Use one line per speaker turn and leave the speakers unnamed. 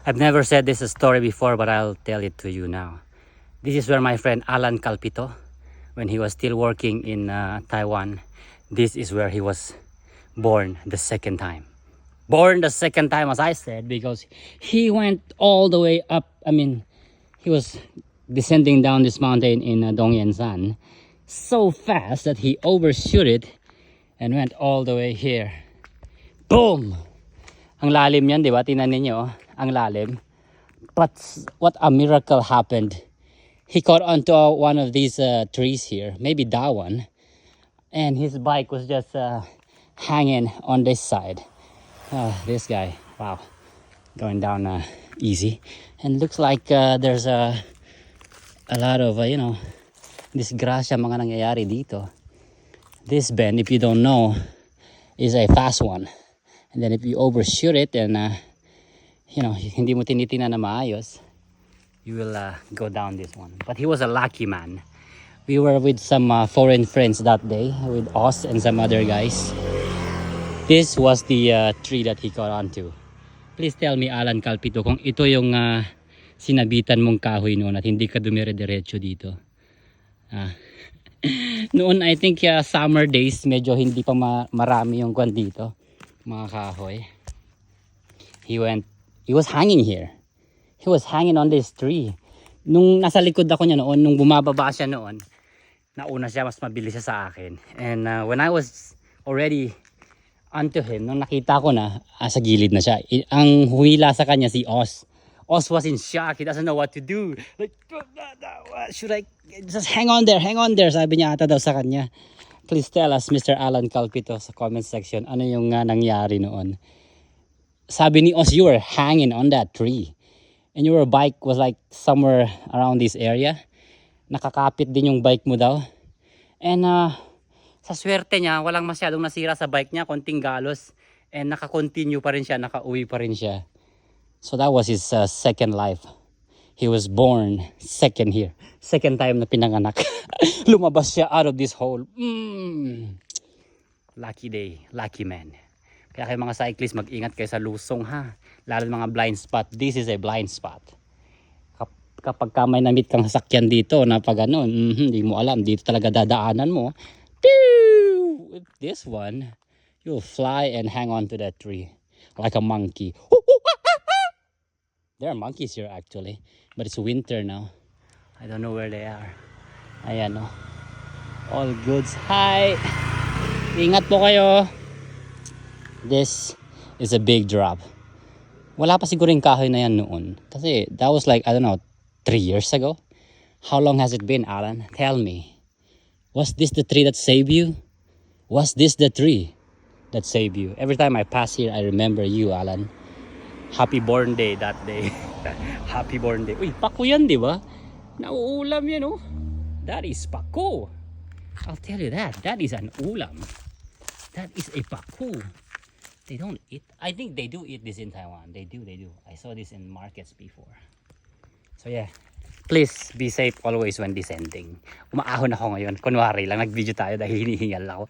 I've never said this story before, but I'll tell it to you now. This is where my friend Alan Calpito, when he was still working in Taiwan, this is where he was born the second time. Born the second time, as I said, because he went all the way up. I mean, he was descending down this mountain in Dongyan-san so fast that he overshoot it and went all the way here. Boom! Ang lalim yan, di ba? Tingnan ninyo, ang lalim. But what a miracle happened. He caught onto one of these trees here, maybe that one, and his bike was just hanging on this side. This guy, wow, going down easy. And looks like there's a lot of, disgrasya mga nangyayari dito. This bend, if you don't know, is a fast one. And then if you overshoot it and, hindi mo tinitingnan na maayos, you will go down this one. But he was a lucky man. We were with some foreign friends that day, with us and some other guys. This was the tree that he got onto. Please tell me, Alan Calpito, kung ito yung sinabitan mong kahoy noon at hindi ka dumire-diretso dito. Noon, I think summer days, medyo hindi pa marami yung kwan dito, mga kahoy. He was hanging here. He was hanging on this tree. Nung nasa likod ako niya noon, nung bumababa siya noon, nauna siya, mas mabilis siya sa akin. And when I was already onto him, nung nakita ko na, sa gilid na siya. Ang humila sa kanya si Oz. Oz was in shock. He doesn't know what to do. Like, should I just hang on there, sabi niya ata daw sa kanya. Please tell us, Mr. Alan Calpito, sa comment section, ano yung nangyari noon. Sabi ni Oz, you were hanging on that tree. And your bike was like somewhere around this area. Nakakapit din yung bike mo daw. And sa swerte niya, walang masyadong nasira sa bike niya, konting galos. And naka-continue pa rin siya, naka-uwi pa rin siya. So that was his second life. He was born second here. Second time na pinanganak. Lumabas siya out of this hole. Lucky day, lucky man. Kaya kayo mga cyclists, mag-ingat kayo sa lusong ha. Lalo mga blind spot. This is a blind spot. Kapag ka may na-meet kang sasakyan dito na pag ano, hindi mo alam, dito talaga dadaanan mo. Pew! With this one, you'll fly and hang on to that tree like a monkey. There are monkeys here actually, but it's winter now. I don't know where they are. Ayan o. All goods. Hi! Ingat po kayo. This is a big drop. Wala pa siguro yung kahoy na yan noon. Kasi that was like, I don't know, 3 years ago. How long has it been, Alan? Tell me. Was this the tree that saved you? Was this the tree that saved you? Every time I pass here, I remember you, Alan. Happy born day that day. Happy born day. Uy, pako yan, di ba? Nauulam yan, oh. That is pako. I'll tell you that. That is an ulam. That is a pako. They don't eat. I think they do eat this in Taiwan. They do. I saw this in markets before. So yeah, please be safe always when descending. Umaahon ako ngayon. Kunwari lang, nag-video tayo dahil hinihingal ako.